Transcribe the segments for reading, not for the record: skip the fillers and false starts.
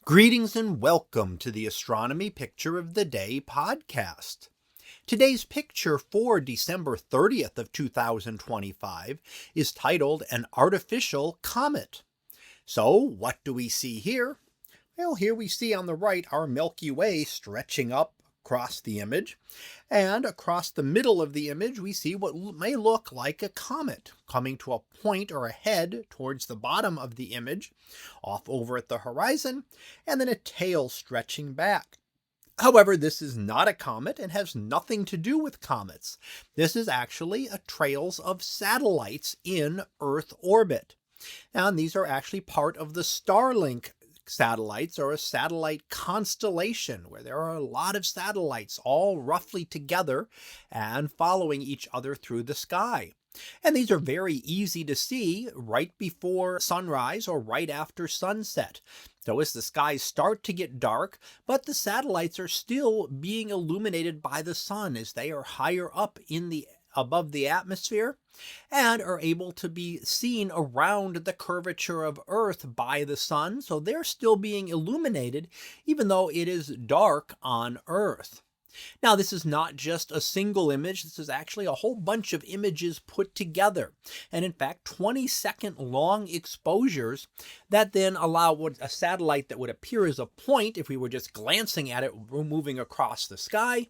Greetings and welcome to the Astronomy Picture of the Day podcast. Today's picture for December 30th of 2025 is titled An Artificial Comet. So what do we see here? Well, here we see on the right our Milky Way stretching up across the image, and across the middle of the image we see what may look like a comet coming to a point or a head towards the bottom of the image, off over at the horizon, and then a tail stretching back. However, this is not a comet and has nothing to do with comets. This is actually a trails of satellites in Earth orbit. And these are actually part of the Starling satellites, or a satellite constellation, where there are a lot of satellites all roughly together and following each other through the sky. And these are very easy to see right before sunrise or right after sunset. So as the skies start to get dark, but the satellites are still being illuminated by the sun as they are higher up above the atmosphere and are able to be seen around the curvature of Earth by the sun. So they're still being illuminated even though it is dark on Earth. Now, this is not just a single image. This is actually a whole bunch of images put together. And in fact, 20-second long exposures that then allow a satellite that would appear as a point, if we were just glancing at it moving across the sky,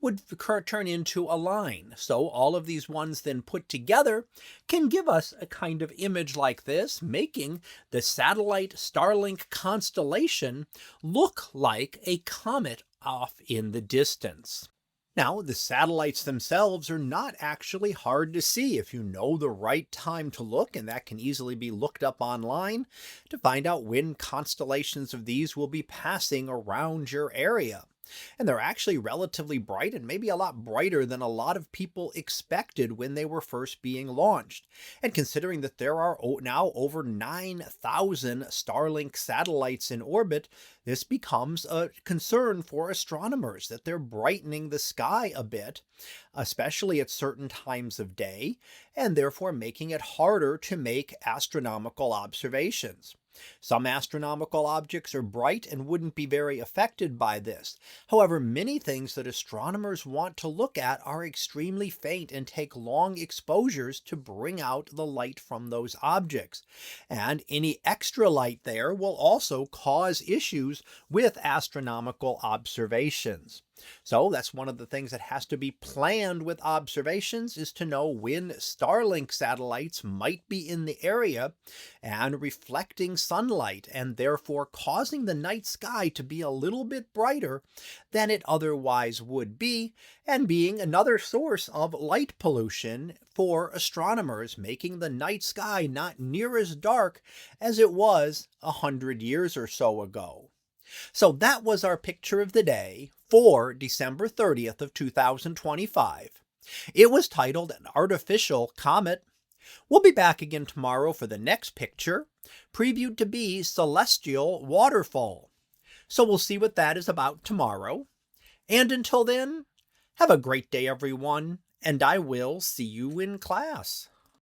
would turn into a line. So all of these ones then put together can give us a kind of image like this, making the satellite Starlink constellation look like a comet off in the distance. Now, the satellites themselves are not actually hard to see if you know the right time to look, and that can easily be looked up online to find out when constellations of these will be passing around your area. And they're actually relatively bright, and maybe a lot brighter than a lot of people expected when they were first being launched. And considering that there are now over 9,000 Starlink satellites in orbit, this becomes a concern for astronomers, that they're brightening the sky a bit, especially at certain times of day, and therefore making it harder to make astronomical observations. Some astronomical objects are bright and wouldn't be very affected by this. However, many things that astronomers want to look at are extremely faint and take long exposures to bring out the light from those objects. And any extra light there will also cause issues with astronomical observations. So that's one of the things that has to be planned with observations, is to know when Starlink satellites might be in the area and reflecting sunlight, and therefore causing the night sky to be a little bit brighter than it otherwise would be, and being another source of light pollution for astronomers, making the night sky not near as dark as it was 100 years or so ago. So that was our picture of the day for December 30th of 2025. It was titled An Artificial Comet. We'll be back again tomorrow for the next picture, previewed to be Celestial Waterfall. So we'll see what that is about tomorrow. And until then, have a great day, everyone, and I will see you in class.